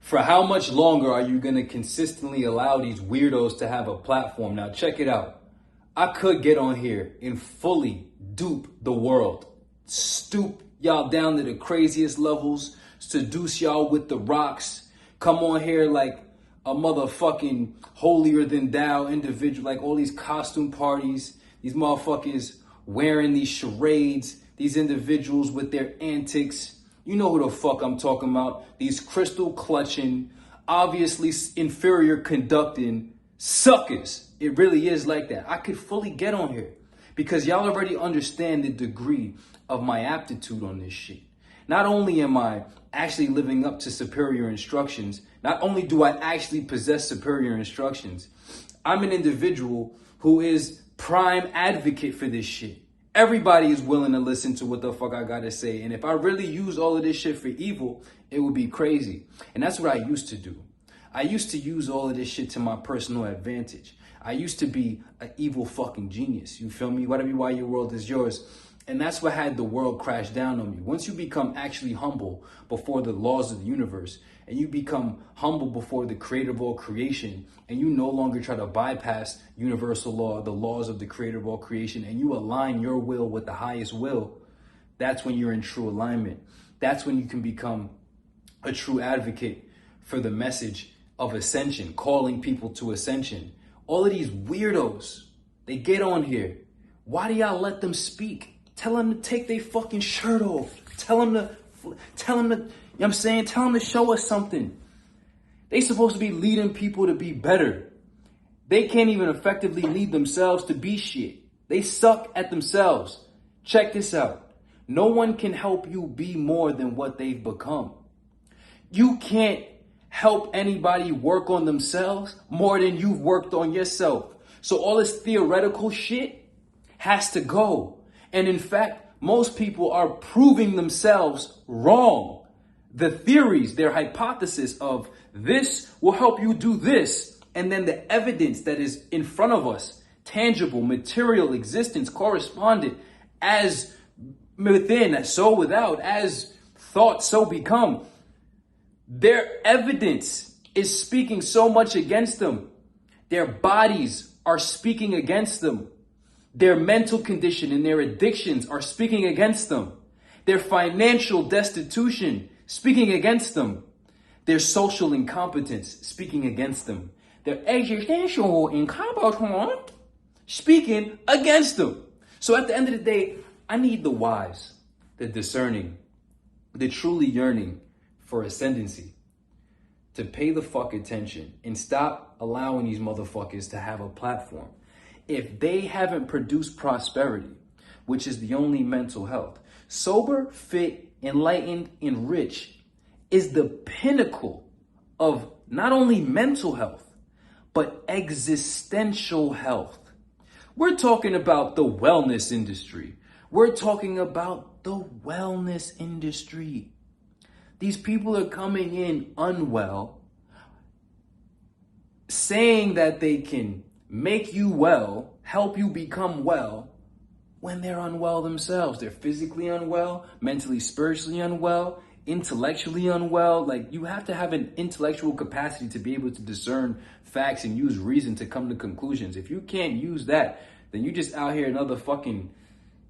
For how much longer are you going to consistently allow these weirdos to have a platform? Now, check it out. I could get on here and fully dupe the world. Stoop y'all down to the craziest levels. Seduce y'all with the rocks. Come on here like a motherfucking holier than thou individual. Like all these costume parties. These motherfuckers wearing these charades. These individuals with their antics. You know who the fuck I'm talking about. These crystal clutching, obviously inferior conducting suckers. It really is like that. I could fully get on here because y'all already understand the degree of my aptitude on this shit. Not only am I actually living up to superior instructions, not only do I actually possess superior instructions, I'm an individual who is prime advocate for this shit. Everybody is willing to listen to what the fuck I gotta say. And if I really use all of this shit for evil, it would be crazy. And that's what I used to do. I used to use all of this shit to my personal advantage. I used to be an evil fucking genius. You feel me? Whatever why your world is yours. And that's what had the world crash down on me. Once you become actually humble before the laws of the universe, and you become humble before the creator of all creation, and you no longer try to bypass universal law, the laws of the creator of all creation, and you align your will with the highest will, that's when you're in true alignment. That's when you can become a true advocate for the message of ascension, calling people to ascension. All of these weirdos, they get on here. Why do y'all let them speak? Tell them to take their fucking shirt off. Tell them to, you know what I'm saying? Tell them to show us something. They supposed to be leading people to be better. They can't even effectively lead themselves to be shit. They suck at themselves. Check this out. No one can help you be more than what they've become. You can't help anybody work on themselves more than you've worked on yourself. So all this theoretical shit has to go. And in fact, most people are proving themselves wrong. The theories, their hypothesis of this will help you do this. And then the evidence that is in front of us, tangible, material existence, correspondent, as within, so without, as thought, so become. Their evidence is speaking so much against them. Their bodies are speaking against them. Their mental condition and their addictions are speaking against them. Their financial destitution speaking against them. Their social incompetence speaking against them. Their existential incompetence speaking against them. So at the end of the day, I need the wise, the discerning, the truly yearning for ascendancy to pay the fuck attention and stop allowing these motherfuckers to have a platform. If they haven't produced prosperity, which is the only mental health, sober, fit, enlightened, and rich is the pinnacle of not only mental health, but existential health. We're talking about the wellness industry. We're talking about the wellness industry. These people are coming in unwell, saying that they can make you well, help you become well, when they're unwell themselves. They're physically unwell, mentally, spiritually unwell, intellectually unwell. Like, you have to have an intellectual capacity to be able to discern facts and use reason to come to conclusions. If you can't use that, then you just out here another fucking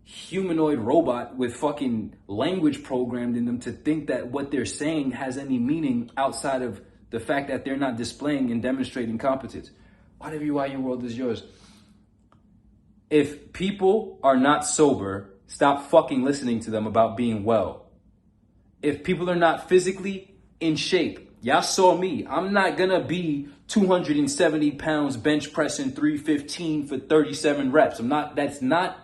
humanoid robot with fucking language programmed in them to think that what they're saying has any meaning outside of the fact that they're not displaying and demonstrating competence. Whatever why your world is yours. If people are not sober, stop fucking listening to them about being well. If people are not physically in shape, y'all saw me. I'm not gonna be 270 pounds bench pressing 315 for 37 reps. That's not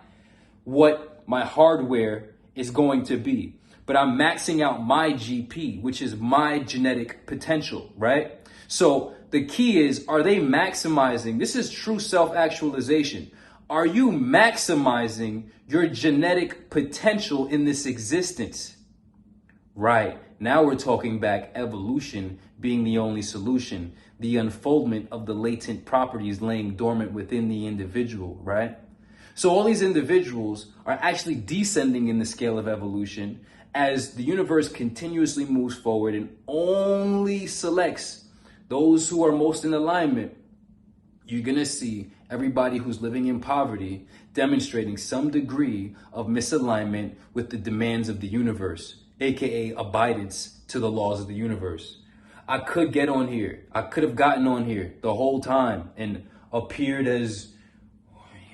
what my hardware is going to be. But I'm maxing out my GP, which is my genetic potential, right? So the key is, are they maximizing? This is true self-actualization. Are you maximizing your genetic potential in this existence? Right. Now we're talking back evolution being the only solution, the unfoldment of the latent properties laying dormant within the individual, right? So all these individuals are actually descending in the scale of evolution as the universe continuously moves forward and only selects those who are most in alignment, you're going to see everybody who's living in poverty demonstrating some degree of misalignment with the demands of the universe, aka abidance to the laws of the universe. I could get on here. I could have gotten on here the whole time and appeared as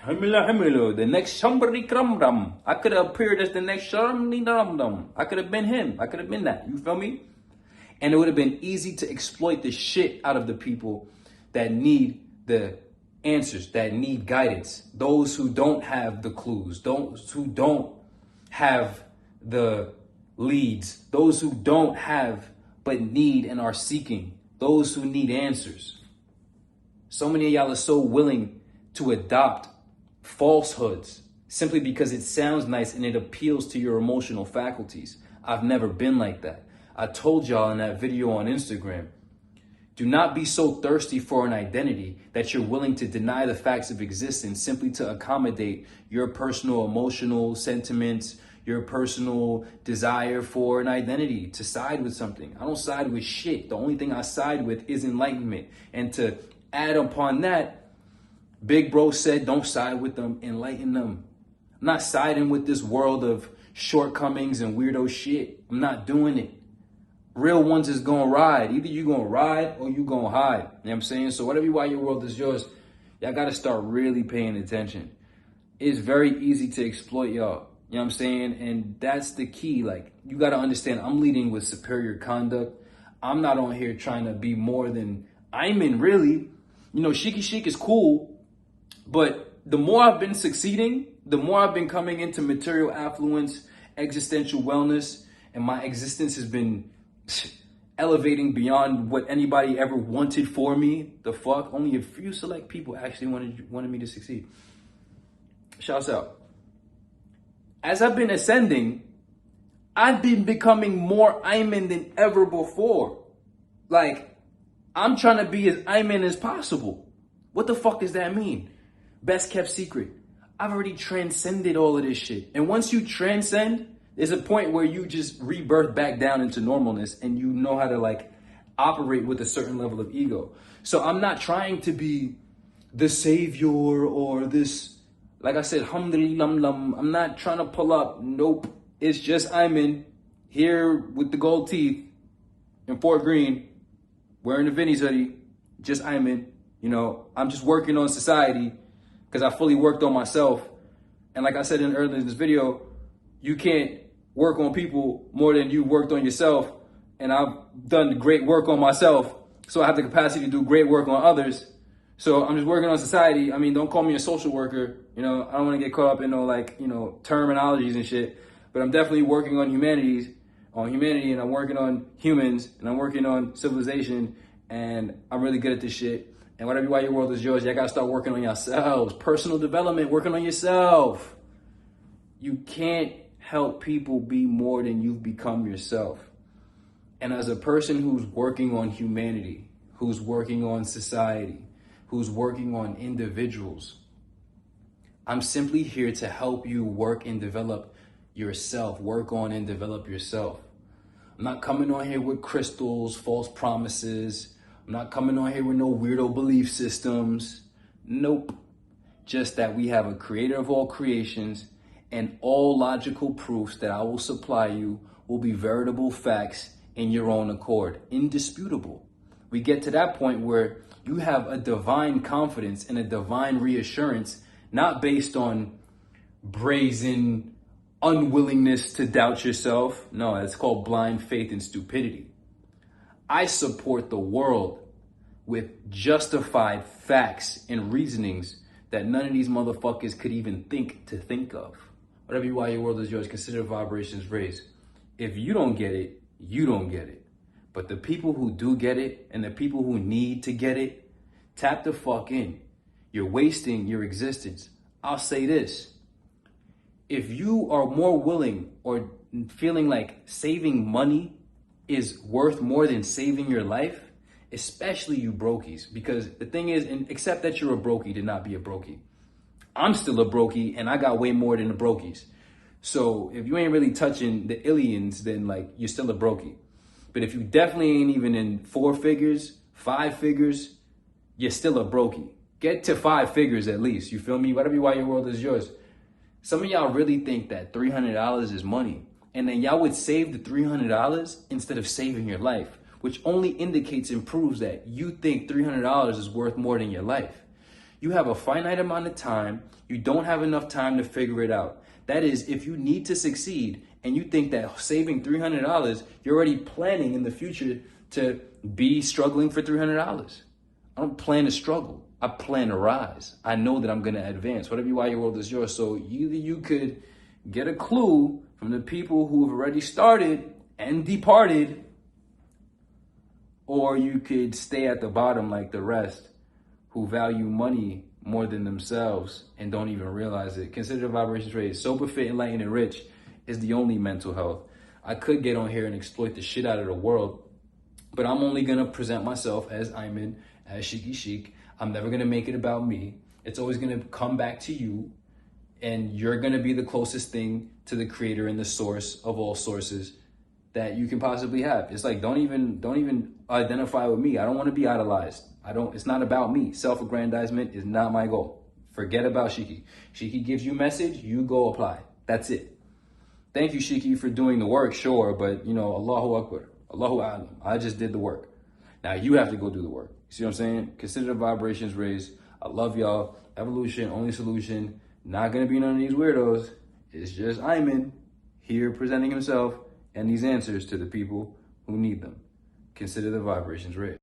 the next somebody kram. I could have appeared as the next somebody dum. I could have been him. I could have been that. You feel me? And it would have been easy to exploit the shit out of the people that need the answers, that need guidance. Those who don't have the clues, those who don't have the leads, those who don't have but need and are seeking, those who need answers. So many of y'all are so willing to adopt falsehoods simply because it sounds nice and it appeals to your emotional faculties. I've never been like that. I told y'all in that video on Instagram, do not be so thirsty for an identity that you're willing to deny the facts of existence simply to accommodate your personal emotional sentiments, your personal desire for an identity, to side with something. I don't side with shit. The only thing I side with is enlightenment. And to add upon that, Big Bro said, don't side with them, enlighten them. I'm not siding with this world of shortcomings and weirdo shit. I'm not doing it. Real ones is gonna ride. Either you gonna ride or you gonna hide. You know what I'm saying? So whatever why your world is yours, y'all gotta start really paying attention. It's very easy to exploit y'all. You know what I'm saying? And that's the key. Like, you gotta understand, I'm leading with superior conduct. I'm not on here trying to be more than I'm in, really. You know, Sheikhy Chic is cool, but the more I've been succeeding, the more I've been coming into material affluence, existential wellness, and my existence has been elevating beyond what anybody ever wanted for me. The fuck? Only a few select people actually wanted me to succeed. Shouts out. As I've been ascending, I've been becoming more Ayman than ever before. Like, I'm trying to be as Ayman as possible. What the fuck does that mean? Best kept secret. I've already transcended all of this shit. And once you transcend, there's a point where you just rebirth back down into normalness and you know how to like operate with a certain level of ego. So I'm not trying to be the savior or this, like I said, alhamdulillah. I'm not trying to pull up. Nope. It's just I'm in here with the gold teeth in Fort Greene, wearing the Vinny's hoodie. Just I'm in. You know, I'm just working on society because I fully worked on myself. And like I said earlier in this video, you can't work on people more than you worked on yourself. And I've done great work on myself, so I have the capacity to do great work on others. So I'm just working on society. I mean, don't call me a social worker. You know, I don't want to get caught up in terminologies and shit. But I'm definitely working on humanity, and I'm working on humans, and I'm working on civilization, and I'm really good at this shit. And whatever why your world is yours, you gotta start working on yourselves. Personal development, working on yourself. You can't help people be more than you've become yourself. And as a person who's working on humanity, who's working on society, who's working on individuals, I'm simply here to help you work and develop yourself. Work on and develop yourself. I'm not coming on here with crystals, false promises. I'm not coming on here with no weirdo belief systems. Nope. Just that we have a creator of all creations, and all logical proofs that I will supply you will be veritable facts in your own accord, indisputable. We get to that point where you have a divine confidence and a divine reassurance, not based on brazen unwillingness to doubt yourself. No, it's called blind faith and stupidity. I support the world with justified facts and reasonings that none of these motherfuckers could even think of. Whatever you why your world is yours, consider vibrations raised. If you don't get it, you don't get it. But the people who do get it and the people who need to get it, tap the fuck in. You're wasting your existence. I'll say this. If you are more willing or feeling like saving money is worth more than saving your life, especially you brokies, because the thing is, and accept that you're a brokey to not be a brokey. I'm still a brokey and I got way more than the brokies. So if you ain't really touching the illions, then like you're still a brokey. But if you definitely ain't even in 4 figures, 5 figures, you're still a brokey. Get to 5 figures at least. You feel me? Whatever why your world is yours. Some of y'all really think that $300 is money. And then y'all would save the $300 instead of saving your life, which only indicates and proves that you think $300 is worth more than your life. You have a finite amount of time. You don't have enough time to figure it out. That is, if you need to succeed and you think that saving $300, you're already planning in the future to be struggling for $300. I don't plan to struggle. I plan to rise. I know that I'm going to advance. Whatever why your world is yours. So either you could get a clue from the people who have already started and departed, or you could stay at the bottom like the rest who value money more than themselves and don't even realize it. Consider the vibrations raised. Sober, fit, enlightened, and rich is the only mental health. I could get on here and exploit the shit out of the world, but I'm only going to present myself as Ayman, as Sheikhy Chic. I'm never going to make it about me. It's always going to come back to you, and you're going to be the closest thing to the creator and the source of all sources that you can possibly have. It's like, don't even identify with me. I don't want to be idolized. It's not about me. Self-aggrandizement is not my goal. Forget about Sheikhy. Sheikhy gives you message, you go apply. That's it. Thank you, Sheikhy, for doing the work, sure, but Allahu Akbar, Allahu A'lam. I just did the work. Now you have to go do the work. You see what I'm saying? Consider the vibrations raised. I love y'all. Evolution, only solution. Not gonna be none of these weirdos. It's just Ayman here presenting himself and these answers to the people who need them. Consider the vibrations raised.